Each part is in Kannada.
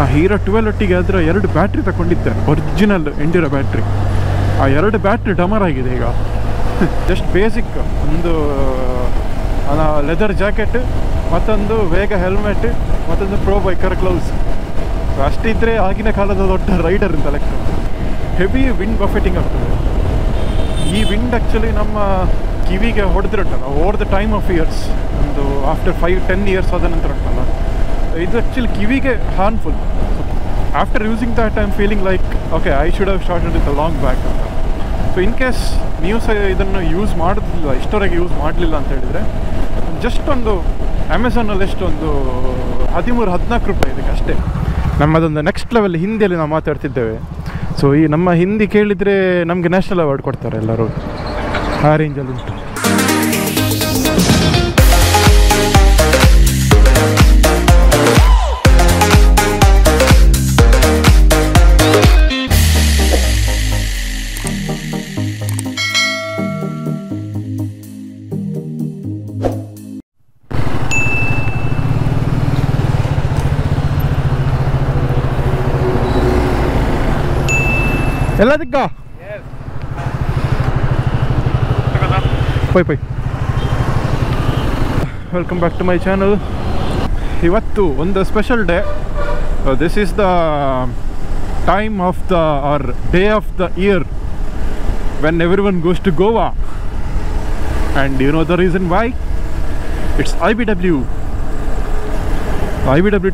ಆ ಹೀರೋ 12 ಒಟ್ಟಿಗೆ ಅದರ 2 ಬ್ಯಾಟ್ರಿ ತಗೊಂಡಿದ್ದೆ, ಒರಿಜಿನಲ್ ಎಂಡಿರೋ ಬ್ಯಾಟ್ರಿ. ಆ 2 ಬ್ಯಾಟ್ರಿ ಡಮರ್ ಆಗಿದೆ ಈಗ. ಜಸ್ಟ್ ಬೇಸಿಕ್ ಒಂದು ಲೆದರ್ ಜಾಕೆಟ್, ಮತ್ತೊಂದು ವೇಗ ಹೆಲ್ಮೆಟ್, ಮತ್ತೊಂದು ಪ್ರೋ ಬೈಕರ್ ಗ್ಲೌಸ್. ಅಷ್ಟಿದ್ರೆ ಆಗಿನ ಕಾಲದ ದೊಡ್ಡ ರೈಡರ್ ಅಂತ ಲೆಕ್ಕ. ಹೆವಿ ವಿಂಡ್ ಬಫೆಟಿಂಗ್ ಆಗ್ತದೆ. ಈ ವಿಂಡ್ ಆ್ಯಕ್ಚುಲಿ ನಮ್ಮ ಕಿವಿಗೆ ಹೊಡೆದಿರುತ್ತಲ್ಲ over the time of years, ಒಂದು ಆಫ್ಟರ್ 5-10 ಇಯರ್ಸ್ ಆದ ನಂತರ ಉಂಟಲ್ಲ, ಇದು ಆ್ಯಕ್ಚುಲಿ ಕಿವಿಗೆ harmful. After using that I am feeling like okay I should have started with a long back ಅಂತ. ಸೊ ಇನ್ ಕೇಸ್ ನೀವು ಸಹ ಇದನ್ನು ಯೂಸ್ ಮಾಡೋದಿಲ್ಲ, ಇಷ್ಟವರೆಗೆ ಯೂಸ್ ಮಾಡಲಿಲ್ಲ ಅಂತ ಹೇಳಿದರೆ, ಜಸ್ಟ್ ಒಂದು ಅಮೆಝಾನಲ್ಲಿ ಎಷ್ಟೊಂದು 13-14 ರೂಪಾಯಿ ಇದಕ್ಕೆ ಅಷ್ಟೇ. ನಮ್ಮದೊಂದು ನೆಕ್ಸ್ಟ್ ಲೆವೆಲ್ ಹಿಂದಿಯಲ್ಲಿ ನಾವು ಮಾತಾಡ್ತಿದ್ದೇವೆ. ಸೊ ಈ ನಮ್ಮ ಹಿಂದಿ ಕೇಳಿದರೆ ನಮಗೆ ನ್ಯಾಷನಲ್ ಅವಾರ್ಡ್ ಕೊಡ್ತಾರೆ ಎಲ್ಲರೂ, ಆ ರೇಂಜಲ್ಲಿ ಉಂಟು. ಎಲ್ಲದಕ್ಕ ಪೈ welcome back to my channel. ಇವತ್ತು ಒಂದು special day. This is the time of the our day of the year when everyone goes to Goa. And you know the reason why? It's IBW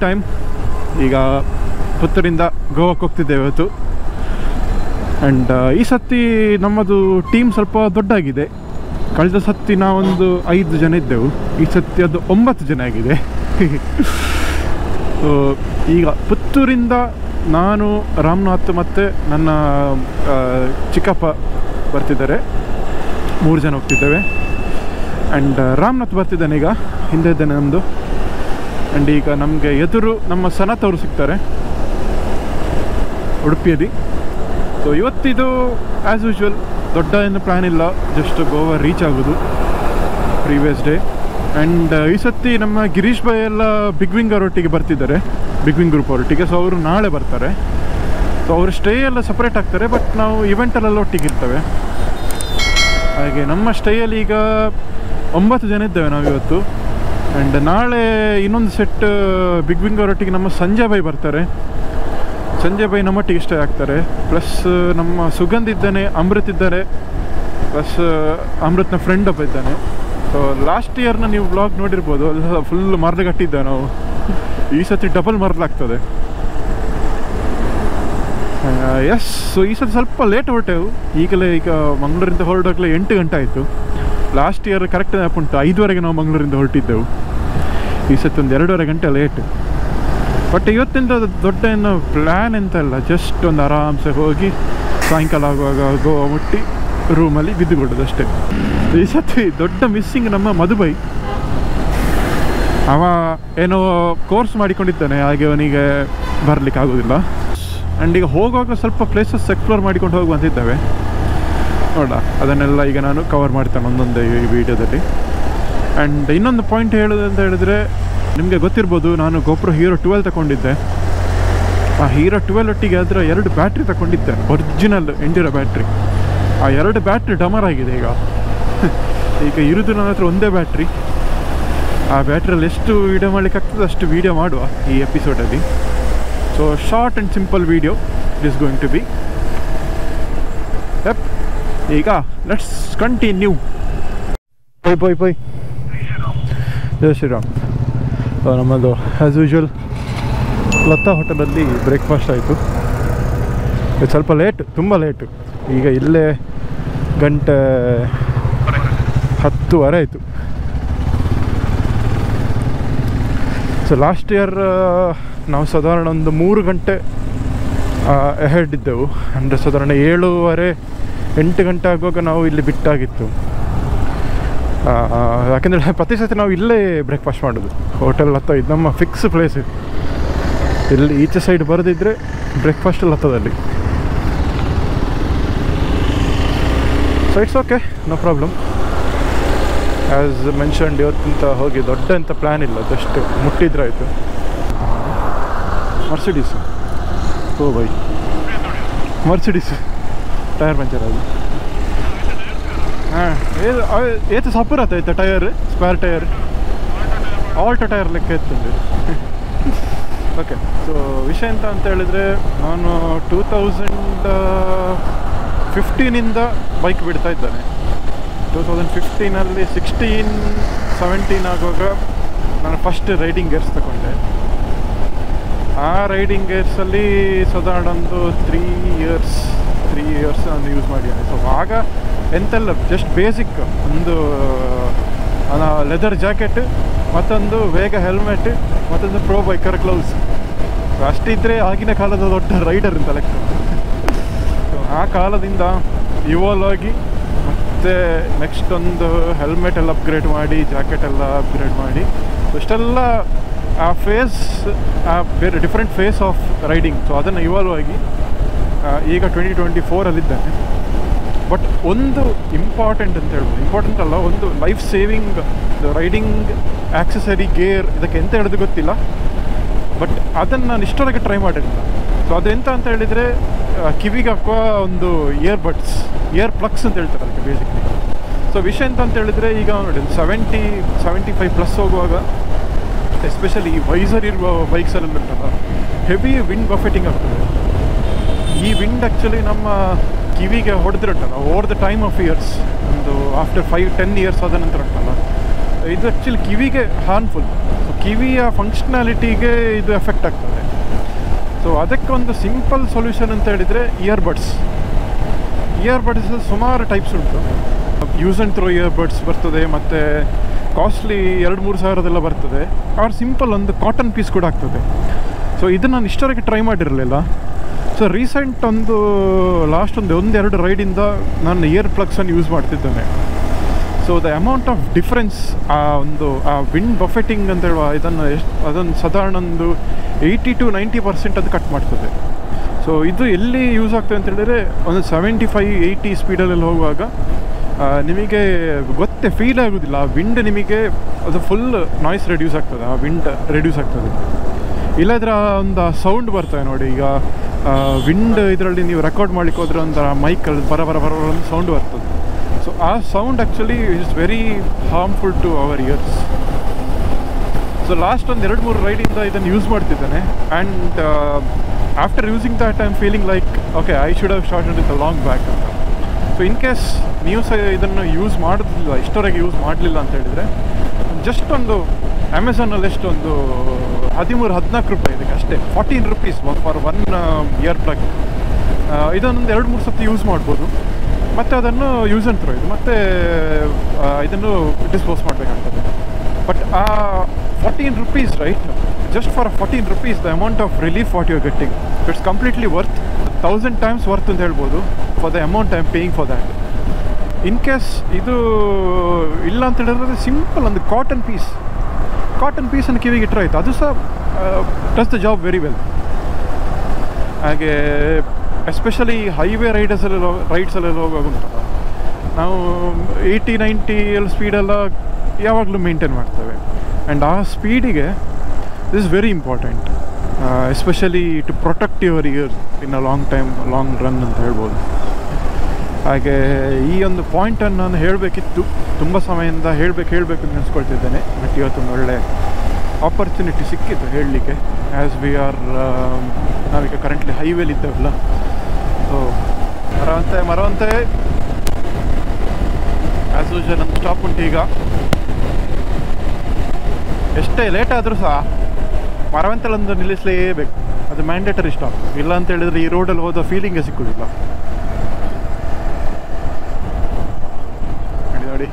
time. ಈಗ ಪುತ್ತೂರಿಂದ ಗೋವಾಕ್ಕೆ ಹೋಗ್ತಿದ್ದೇವೆ ಇವತ್ತು. ಆ್ಯಂಡ್ ಈ ಸತಿ ನಮ್ಮದು ಟೀಮ್ ಸ್ವಲ್ಪ ದೊಡ್ಡಾಗಿದೆ. ಕಳೆದ ಸತಿ ನಾವೊಂದು 5 ಜನ ಇದ್ದೆವು, ಈ ಸತಿ ಅದು 9 ಜನ ಆಗಿದೆ. ಈಗ ಪುತ್ತೂರಿಂದ ನಾನು, ರಾಮನಾಥ್ ಮತ್ತು ನನ್ನ ಚಿಕ್ಕಪ್ಪ ಬರ್ತಿದ್ದಾರೆ. 3 ಜನ ಹೋಗ್ತಿದ್ದೇವೆ. ಆ್ಯಂಡ್ ರಾಮನಾಥ್ ಬರ್ತಿದ್ದಾನೆ, ಈಗ ಹಿಂದೆ ಇದ್ದಾನೆ ನಮ್ಮದು. ಆ್ಯಂಡ್ ಈಗ ನಮಗೆ ಎದುರು ನಮ್ಮ ಸನತ್ ಅವರು ಸಿಗ್ತಾರೆ ಉಡುಪಿಯಲ್ಲಿ. ಸೊ ಇವತ್ತಿದು ಆ್ಯಸ್ ಯೂಶ್ವಲ್ ದೊಡ್ಡ ಏನು ಪ್ಲ್ಯಾನ್ ಇಲ್ಲ, ಜಸ್ಟ್ ಗೋವಾ ರೀಚ್ ಆಗೋದು ಪ್ರೀವಿಯಸ್ ಡೇ. ಆ್ಯಂಡ್ ಈ ಸತಿ ನಮ್ಮ ಗಿರೀಶ್ ಭಾಯ್ ಎಲ್ಲ ಬಿಗ್ ವಿಂಗ್ ಅವರೊಟ್ಟಿಗೆ ಬರ್ತಿದ್ದಾರೆ, ಬಿಗ್ ವಿಂಗ್ ಗ್ರೂಪ್ ಅವರೊಟ್ಟಿಗೆ. ಸೊ ಅವರು ನಾಳೆ ಬರ್ತಾರೆ. ಸೊ ಅವರು ಸ್ಟೇ ಎಲ್ಲ ಸಪ್ರೇಟ್ ಆಗ್ತಾರೆ, ಬಟ್ ನಾವು ಇವೆಂಟಲ್ಲೆಲ್ಲ ಒಟ್ಟಿಗೆ ಇರ್ತೇವೆ. ಹಾಗೆ ನಮ್ಮ ಸ್ಟೇಯಲ್ಲಿ ಈಗ 9 ಜನ ಇದ್ದೇವೆ ನಾವು ಇವತ್ತು. ಆ್ಯಂಡ್ ನಾಳೆ ಇನ್ನೊಂದು ಸೆಟ್ ಬಿಗ್ ವಿಂಗ್ ಅವರೊಟ್ಟಿಗೆ ನಮ್ಮ ಸಂಜಯ್ ಭಾಯ್ ಬರ್ತಾರೆ. ಸಂಜಯ್ ಭಾಯ್ ನಮ್ಮೊಟ್ಟಿಗೆ ಸ್ಟೇ ಆಗ್ತಾರೆ. ಪ್ಲಸ್ ನಮ್ಮ ಸುಗಂಧ್ ಇದ್ದಾನೆ, ಅಮೃತ್ ಇದ್ದಾರೆ, ಪ್ಲಸ್ ಅಮೃತ್ನ ಫ್ರೆಂಡ್ ಒಬ್ಬ ಇದ್ದಾನೆ. ಸೊ ಲಾಸ್ಟ್ ಇಯರ್ನ ನೀವು ಬ್ಲಾಗ್ ನೋಡಿರ್ಬೋದು, ಅಲ್ಲಿ ಫುಲ್ ಮರಳುಗಟ್ಟಿದ್ದೆ ನಾವು. ಈ ಸತಿ ಡಬಲ್ ಮರಳಾಗ್ತದೆ. ಎಸ್. ಸೊ ಈ ಸತಿ ಸ್ವಲ್ಪ ಲೇಟ್ ಹೊರಟೆವು. ಈಗ ಮಂಗಳೂರಿಂದ ಹೊರಡೋಕ್ಲೆ 8 ಗಂಟೆ ಆಯಿತು. ಲಾಸ್ಟ್ ಇಯರ್ ಕರೆಕ್ಟ್ ನೆನಪುಂಟು, 5ವರೆಗೆ ನಾವು ಮಂಗಳೂರಿಂದ ಹೊರಟಿದ್ದೆವು. ಈ ಸತಿ ಒಂದು 2.5 ಗಂಟೆ ಲೇಟ್. ಬಟ್ ಇವತ್ತಿಂದ ದೊಡ್ಡ ಏನು ಪ್ಲ್ಯಾನ್ ಎಂತ ಇಲ್ಲ, ಜಸ್ಟ್ ಒಂದು ಆರಾಮ್ಸೆ ಹೋಗಿ ಸಾಯಂಕಾಲ ಆಗುವಾಗ ಗೋವಾ ಮುಟ್ಟಿ ರೂಮಲ್ಲಿ ಬಿದ್ದುಕೊಡೋದು ಅಷ್ಟೇ. ಈ ಸತಿ ದೊಡ್ಡ ಮಿಸ್ಸಿಂಗ್ ನಮ್ಮ ಮಧುಬೈ. ಅವ ಏನೋ ಕೋರ್ಸ್ ಮಾಡಿಕೊಂಡಿದ್ದಾನೆ, ಹಾಗೆ ಅವನಿಗೆ ಬರಲಿಕ್ಕೆ ಆಗೋದಿಲ್ಲ. ಆ್ಯಂಡ್ ಈಗ ಹೋಗುವಾಗ ಸ್ವಲ್ಪ ಪ್ಲೇಸಸ್ ಎಕ್ಸ್ಪ್ಲೋರ್ ಮಾಡಿಕೊಂಡು ಹೋಗುವಂತಿದ್ದಾವೆ. ನೋಡ, ಅದನ್ನೆಲ್ಲ ಈಗ ನಾನು ಕವರ್ ಮಾಡ್ತೇನೆ ಒಂದೊಂದೇ ಈ ವಿಡಿಯೋದಲ್ಲಿ. ಆ್ಯಂಡ್ ಇನ್ನೊಂದು ಪಾಯಿಂಟ್ ಹೇಳೋದು ಅಂತ ಹೇಳಿದ್ರೆ, ನಿಮಗೆ ಗೊತ್ತಿರ್ಬೋದು, ನಾನು GoPro Hero 12 ತಗೊಂಡಿದ್ದೆ. ಆ Hero 12 ಒಟ್ಟಿಗೆ ಅದರ 2 ಬ್ಯಾಟ್ರಿ ತಗೊಂಡಿದ್ದೆ, ಒರಿಜಿನಲ್ ಎಂಡಿರೋ ಬ್ಯಾಟ್ರಿ. ಆ 2 ಬ್ಯಾಟ್ರಿ ಡಮರ್ ಆಗಿದೆ ಈಗ ಇರೋದು ನನ್ನ ಹತ್ರ ಒಂದೇ ಬ್ಯಾಟ್ರಿ. ಆ ಬ್ಯಾಟ್ರಿಯಲ್ಲಿ ಎಷ್ಟು ವೀಡಿಯೋ ಮಾಡಲಿಕ್ಕೆ ಆಗ್ತದೆ ಅಷ್ಟು ವೀಡಿಯೋ ಮಾಡುವ ಈ ಎಪಿಸೋಡಲ್ಲಿ. So short and simple video it is going to be. Yup. ಈಗ ಲೆಟ್ಸ್ ಕಂಟಿನ್ಯೂ. ಪೈ ಜೈ ಶ್ರೀರಾಮ್. ನಮ್ಮದು ಆ್ಯಸ್ ಯೂಶ್ವಲ್ ಲತಾ ಹೋಟೆಲಲ್ಲಿ ಬ್ರೇಕ್ಫಾಸ್ಟ್ ಆಯಿತು. ಇದು ಸ್ವಲ್ಪ ಲೇಟ್, ತುಂಬ ಲೇಟು. ಈಗ ಇಲ್ಲೇ 10:10 ಆಯಿತು. ಸೊ ಲಾಸ್ಟ್ ಇಯರ್ ನಾವು ಸಾಧಾರಣ ಒಂದು 3 ಗಂಟೆ ಅಹೆಡ್ ಇದ್ದೆವು. ಅಂದರೆ ಸಾಧಾರಣ 7:30-8 ಗಂಟೆ ಆಗುವಾಗ ನಾವು ಇಲ್ಲಿ ಬಿಟ್ಟಾಗಿತ್ತು. ಯಾಕೆಂದರೆ ಪ್ರತಿ ಸತಿ ನಾವು ಇಲ್ಲೇ ಬ್ರೇಕ್ಫಾಸ್ಟ್ ಮಾಡೋದು, ಹೋಟೆಲ್ ಹತ್ತ. ಇದು ನಮ್ಮ ಫಿಕ್ಸ್ ಪ್ಲೇಸ್. ಇಲ್ಲಿ ಈಚೆ ಸೈಡ್ ಬರೋದಿದ್ರೆ ಬ್ರೇಕ್ಫಾಸ್ಟಲ್ಲಿ ಹತ್ತದಲ್ಲಿ. So it's okay, no problem. As mentioned, ಇವತ್ತಿಂತ ಹೋಗಿ ದೊಡ್ಡ ಅಂತ ಪ್ಲ್ಯಾನ್ ಇಲ್ಲ, ಜಸ್ಟ್ ಮುಟ್ಟಿದ್ರೆ ಆಯಿತು. मर्सिडीस ओ भाई मर्सिडीस टायर पंचर आदि हाँ ये तो सपर आता है tyre spare tyre Alto tyre ಲೆಕ್ಕ ಇರ್ತದೆ ಓಕೆ ಸೊ ವಿಷಯ ಎಂತ ಅಂತ ಹೇಳಿದರೆ ನಾನು 2015ಇಂದ ಬೈಕ್ ಬಿಡ್ತಾ ಇದ್ದೇನೆ 2015ಅಲ್ಲಿ 16-17 ಆಗುವಾಗ ನಾನು ಫಸ್ಟ್ ರೈಡಿಂಗ್ ಗೇರ್ಸ್ ತಗೊಂಡೆ ಆ ರೈಡಿಂಗ್ ಗೇರ್ಸಲ್ಲಿ ಸಾಧಾರಣ ಒಂದು 3 ಇಯರ್ಸ್ ನಾನು ಯೂಸ್ ಮಾಡಿದ್ದೇನೆ ಸೊ ಆಗ ಎಂತೆಲ್ಲ ಜಸ್ಟ್ ಬೇಸಿಕ್ ಒಂದು ಲೆದರ್ ಜಾಕೆಟ್ ಮತ್ತೊಂದು ವೇಗ ಹೆಲ್ಮೆಟ್ ಮತ್ತೊಂದು ಪ್ರೋ ಬೈಕರ್ ಗ್ಲೌಸ್ ಅಷ್ಟಿದ್ದರೆ ಆಗಿನ ಕಾಲದ ದೊಡ್ಡ ರೈಡರ್ ಅಂತ ಲೆಕ್ಕ ಆ ಕಾಲದಿಂದ ಇವಾಲ್ವ್ ಆಗಿ ಮತ್ತು ನೆಕ್ಸ್ಟ್ ಒಂದು ಹೆಲ್ಮೆಟ್ ಎಲ್ಲ ಅಪ್ಗ್ರೇಡ್ ಮಾಡಿ ಜಾಕೆಟ್ ಎಲ್ಲ ಅಪ್ಗ್ರೇಡ್ ಮಾಡಿ ಇಷ್ಟೆಲ್ಲ ಆ ಫೇಸ್ ಬೇರೆ different phase of riding so ಅದನ್ನು ಇವಾಲ್ವ್ ಆಗಿ ಈಗ 2024ಅಲ್ಲಿದ್ದೇನೆ ಬಟ್ ಒಂದು ಇಂಪಾರ್ಟೆಂಟ್ ಅಂತ ಹೇಳ್ಬೋದು ಇಂಪಾರ್ಟೆಂಟ್ ಅಲ್ಲ ಒಂದು life saving riding accessory gear ಇದಕ್ಕೆ ಎಂತ ಹೇಳೋದು ಗೊತ್ತಿಲ್ಲ ಬಟ್ ಅದನ್ನು ನಾನು ಇಷ್ಟೊಳಗೆ ಟ್ರೈ ಮಾಡಿರಲಿಲ್ಲ ಸೊ ಅದೆಂತ ಅಂತ ಹೇಳಿದರೆ ಕಿವಿಗೆ ಹಾಕುವ ಒಂದು ಇಯರ್ ಪ್ಲಗ್ಸ್ ಅಂತ ಹೇಳ್ತಾರೆ ಅದಕ್ಕೆ ಬೇಸಿಕ್ಲಿ ಸೊ ವಿಷಯ ಎಂತ ಹೇಳಿದರೆ ಈಗ ನೋಡಿ 70-75+ ಹೋಗುವಾಗ ಎಸ್ಪೆಷಲಿ ಈ ವೈಸರ್ ಇರುವ ಬೈಕ್ಸಲ್ಲಿ ಉಂಟಲ್ಲ ಹೆವಿ ವಿಂಡ್ ಬಫೆಟಿಂಗ್ ಆಗ್ತದೆ ಈ ವಿಂಡ್ ಆ್ಯಕ್ಚುಲಿ ನಮ್ಮ ಕಿವಿಗೆ ಹೊಡೆದಿರುತ್ತಲ್ಲ over the time of years ಒಂದು ಆಫ್ಟರ್ 5-10 ಇಯರ್ಸ್ ಆದ ನಂತರ ಉಂಟಲ್ಲ ಇದು ಆ್ಯಕ್ಚುಲಿ ಕಿವಿಗೆ ಹಾರ್ಮ್ಫುಲ್ ಸೊ ಕಿವಿಯ ಫಂಕ್ಷನಾಲಿಟಿಗೆ ಇದು ಎಫೆಕ್ಟ್ ಆಗ್ತದೆ ಸೊ ಅದಕ್ಕೊಂದು ಸಿಂಪಲ್ ಸೊಲ್ಯೂಷನ್ ಅಂತ ಹೇಳಿದರೆ ಇಯರ್ಬಡ್ಸ್ ಸುಮಾರು ಟೈಪ್ಸ್ ಉಂಟು ಯೂಸ್ ಆ್ಯಂಡ್ ಥ್ರೋ ಇಯರ್ಬಡ್ಸ್ ಬರ್ತದೆ ಮತ್ತು ಕಾಸ್ಟ್ಲಿ 2-3 ಸಾವಿರದೆಲ್ಲ ಬರ್ತದೆ ಆರ್ ಸಿಂಪಲ್ ಒಂದು ಕಾಟನ್ ಪೀಸ್ ಕೂಡ ಆಗ್ತದೆ ಸೊ ಇದನ್ನು ನಾನು ಇಷ್ಟವರೆಗೆ ಟ್ರೈ ಮಾಡಿರಲಿಲ್ಲ ಸೊ ರೀಸೆಂಟ್ ಲಾಸ್ಟ್ ಒಂದೆರಡು ರೈಡಿಂದ ನಾನು ಇಯರ್ ಪ್ಲಗ್ಸನ್ನು ಯೂಸ್ ಮಾಡ್ತಿದ್ದೇನೆ so the amount of difference ಆ ವಿಂಡ್ ಬಫೆಟಿಂಗ್ ಅಂತ ಹೇಳುವ ಅದನ್ನು ಸಾಧಾರಣ ಒಂದು 80-90% ಅದು ಕಟ್ ಮಾಡ್ತದೆ ಸೊ ಇದು ಎಲ್ಲಿ ಯೂಸ್ ಆಗ್ತದೆ ಅಂತ ಹೇಳಿದರೆ ಒಂದು 75-80 ಸ್ಪೀಡಲ್ಲಿ ಹೋಗುವಾಗ ನಿಮಗೆ ಫೀಲ್ ಆಗೋದಿಲ್ಲ ಆ ವಿಂಡ್ ನಿಮಗೆ ಅದು ಫುಲ್ ನಾಯ್ಸ್ ರೆಡ್ಯೂಸ್ ಆಗ್ತದೆ ಆ ವಿಂಡ್ ರೆಡ್ಯೂಸ್ ಆಗ್ತದೆ ಇಲ್ಲದ್ರೆ ಒಂದು ಸೌಂಡ್ ಬರ್ತದೆ ನೋಡಿ ಈಗ ವಿಂಡ್ ಇದರಲ್ಲಿ ನೀವು ರೆಕಾರ್ಡ್ ಮಾಡ್ಲಿಕ್ಕೆ ಹೋದರೆ ಒಂಥರ ಮೈಕಲ್ಲಿ ಬರ ಒಂದು ಸೌಂಡ್ ಬರ್ತದೆ ಸೊ ಆ sound actually is very harmful to our ears so last ಒಂದು 2-3 ರೈಡಿಂದ ಇದನ್ನು ಯೂಸ್ ಮಾಡ್ತಿದ್ದೇನೆ and after using that I am feeling like okay I should have started with a long back ಅಂತ ಸೊ ಇನ್ ಕೇಸ್ ನೀವು ಸಹ ಇದನ್ನು ಯೂಸ್ ಮಾಡೋದಿಲ್ಲ ಇಷ್ಟವರೆಗೆ ಯೂಸ್ ಮಾಡಲಿಲ್ಲ ಅಂತ ಹೇಳಿದರೆ ಜಸ್ಟ್ ಒಂದು ಅಮೆಝಾನಲ್ಲಿ ಎಷ್ಟೊಂದು 13-14 ರೂಪಾಯಿ ಇದಕ್ಕೆ ಅಷ್ಟೇ 14 ರೂಪೀಸ್ ಫಾರ್ 1 ಇಯರ್ ಪ್ಲಗ್ ಇದನ್ನೊಂದು 2-3 ಸತಿ ಯೂಸ್ ಮಾಡ್ಬೋದು ಮತ್ತು ಅದನ್ನು ಯೂಸ್ ಆ್ಯಂಡ್ ಥ್ರೋ ಇದು ಮತ್ತು ಇದನ್ನು ಡಿಸ್ಪೋಸ್ ಮಾಡಬೇಕಾಗ್ತದೆ ಬಟ್ ಆ 14 rupees right just for 14 rupees the amount of relief what you are getting it's completely worth 1000 times worth ಅಂತ ಹೇಳ್ಬೋದು for the amount I am paying for that in case ಇದು ಇಲ್ಲ ಅಂತ ಹೇಳಿದ್ರೆ ಸಿಂಪಲ್ ಒಂದು ಕಾಟನ್ ಪೀಸನ್ನು ಕಿವಿಗೆ ಇಟ್ಟರೆ ಆಯಿತು ಅದು ಸಹ does the job very well ಹಾಗೆ ಎಸ್ಪೆಷಲಿ ಹೈವೇ ರೈಡ್ಸಲ್ಲೆಲ್ಲ ಹೋಗುವಾಗ ಉಂಟಲ್ಲ ನಾವು 80-90 ಸ್ಪೀಡೆಲ್ಲ ಯಾವಾಗಲೂ ಮೇಂಟೈನ್ ಮಾಡ್ತೇವೆ ಆ್ಯಂಡ್ ಆ ಸ್ಪೀಡಿಗೆ this is very important especially to protect your ear in a long run ಅಂತ ಹೇಳ್ಬೋದು ಹಾಗೆ ಈ ಒಂದು ಪಾಯಿಂಟನ್ನು ನಾನು ಹೇಳಬೇಕಿತ್ತು ತುಂಬ ಸಮಯದಿಂದ ಹೇಳಬೇಕು ಅಂತ ನೆನೆಸ್ಕೊಳ್ತಿದ್ದೇನೆ ಬಟ್ ಇವತ್ತೊಂದು ಒಳ್ಳೆ ಆಪರ್ಚುನಿಟಿ ಸಿಕ್ಕಿತ್ತು ಹೇಳಲಿಕ್ಕೆ ಆ್ಯಸ್ ವಿ ಆರ್ ನಾವೀಗ ಕರೆಂಟ್ಲಿ ಹೈವೇಲಿ ಇದ್ದೇವಲ್ಲ ಸೊ ಮರವಂತೆ ಆ್ಯಸ್ ಯೂಶುವಲ್ ಒಂದು ಸ್ಟಾಪ್ ಉಂಟು ಈಗ ಎಷ್ಟೇ ಲೇಟ್ ಆದರೂ ಸಹ ಮರವಂತಲೊಂದು ನಿಲ್ಲಿಸಲೇಬೇಕು ಅದು ಮ್ಯಾಂಡೇಟರಿ ಸ್ಟಾಪ್ ಇಲ್ಲ ಅಂತ ಹೇಳಿದರೆ ಈ ರೋಡಲ್ಲಿ ಹೋದ ಫೀಲಿಂಗೇ ಸಿಕ್ಕುವುದಿಲ್ಲ ನೋಡಿ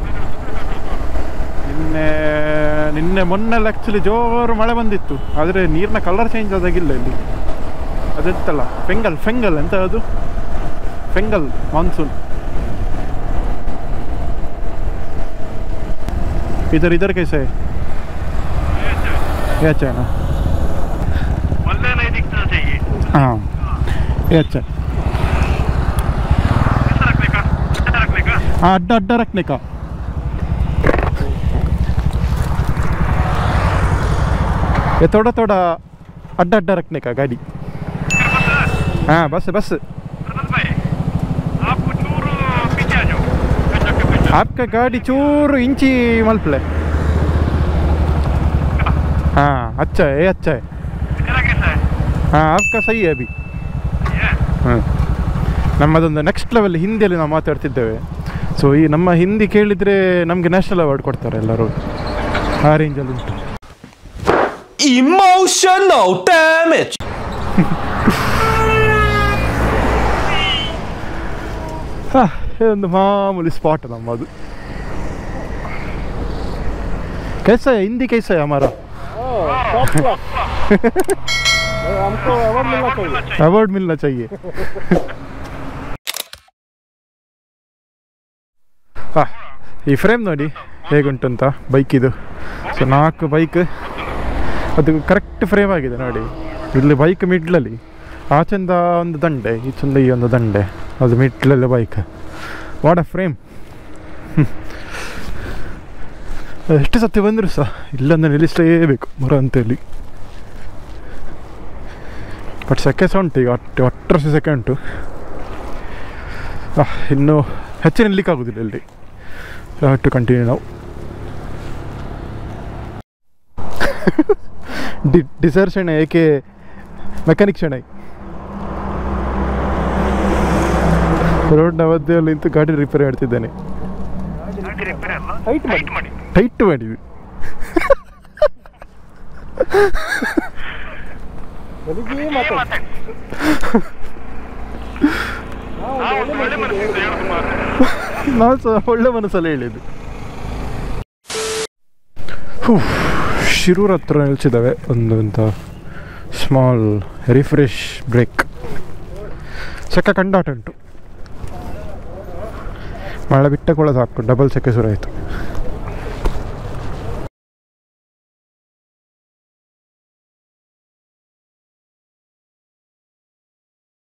ನಿನ್ನೆ ಮೊನ್ನೆಲ್ಲ ಆ್ಯಕ್ಚುಲಿ ಜೋರು ಮಳೆ ಬಂದಿತ್ತು ಆದರೆ ನೀರಿನ ಕಲರ್ ಚೇಂಜ್ ಆದಾಗಿಲ್ಲ ಇಲ್ಲಿ ಅದೆಂತಲ್ಲ ಫೆಂಗಲ್ ಎಂತ ಅದು ಫೆಂಗಲ್ ಮಾನ್ಸೂನ್ इधर कैसे है ये अच्छा है ना नहीं दिखना चाहिए हाँ ये अच्छा है रखने का हाँ अड्डा रखने का ये थोड़ा ಅಡ್ಡ ಅಡ್ಡ ರखने का गाड़ी हाँ बस बस भाई आप चूर पीछे आ जाओ आपका गाड़ी चूर इंची मलपले हाँ अच्छा है मेरा कैसा है हाँ आपका सही है अभी ಹಾಂ ನಮ್ಮದೊಂದು ನೆಕ್ಸ್ಟ್ ಲೆವೆಲ್ ಹಿಂದಿಯಲ್ಲಿ ನಾವು ಮಾತಾಡ್ತಿದ್ದೇವೆ ಸೊ ಈ ನಮ್ಮ ಹಿಂದಿ ಕೇಳಿದರೆ ನಮಗೆ ನ್ಯಾಷನಲ್ ಅವಾರ್ಡ್ ಕೊಡ್ತಾರೆ ಎಲ್ಲರೂ ಆ ರೇಂಜಲ್ಲಿ ಉಂಟು Emotional damage. ಒಂದು ಮಾಮೂಲಿ ಸ್ಪಾಟ್ ನಮ್ಮದು कैसा है हिंदी कैसा है हमारा हमको अवार्ड मिलना चाहिए अवार्ड मिलना चाहिए ಈ ಫ್ರೇಮ್ ನೋಡಿ ಹೇಗುಂಟು ಅಂತ ಬೈಕಿದು ಸೊ 4 ಬೈಕ್ ಅದು ಕರೆಕ್ಟ್ ಫ್ರೇಮ್ ಆಗಿದೆ ನೋಡಿ ಇಲ್ಲಿ ಬೈಕ್ ಮಿಡ್ಲಲ್ಲಿ ಆಚೆಂದ ಒಂದು ದಂಡೆ ಈಚೆಂದ ಈ ಒಂದು ದಂಡೆ ಅದು ಮಿಡ್ಲಲ್ಲಿ ಬೈಕ್ ವಾಟ್ ಅ ಫ್ರೇಮ್ ಎಷ್ಟು ಸತಿ ಬಂದರೂ ಸಹ ಇಲ್ಲೊಂದು ನಿಲ್ಲಿಸಲೇಬೇಕು ಅಂತೇಳಿ ಬಟ್ ಸೆಕೆ ಸಹ ಉಂಟು ಈಗ ಅಟ್ರಸ್ ಸೆಕೆ ಉಂಟು ಇನ್ನೂ ಹೆಚ್ಚು ನಿಲ್ಲಿಕ್ಕಾಗೋದಿಲ್ಲ ಇಲ್ಲಿ ಟು ಕಂಟಿನ್ಯೂ ನಾವು ಡಿಸೈರ್ ಶೆಣೆ ಏಕೆ ಮೆಕ್ಯಾನಿಕ್ ಶೆಣೆ ರೋಡ್ನ ಮಧ್ಯದಲ್ಲಿ ನಿಂತು ಗಾಡಿ ರಿಪೇರಿ ಮಾಡ್ತಿದ್ದೇನೆ ಟೈಟ್ ಮಾಡಿದ್ವಿ ನಾವು ಸಹ ಒಳ್ಳೆ ಮನಸ್ಸಲ್ಲಿ ಹೇಳಿದ್ದು ಶಿರೂರ್ ಹತ್ರ ನಿಲ್ಸಿದ್ದಾವೆ ಒಂದು ಸ್ಮಾಲ್ ರಿಫ್ರೆಶ್ ಬ್ರೇಕ್ ಸೆಕೆ ಕಂಡಾಟ ಉಂಟು ಮಳೆ ಬಿಟ್ಟ ಕೂಡ ಸಾಕು ಡಬಲ್ ಸೆಕೆ ಶುರು ಆಯಿತು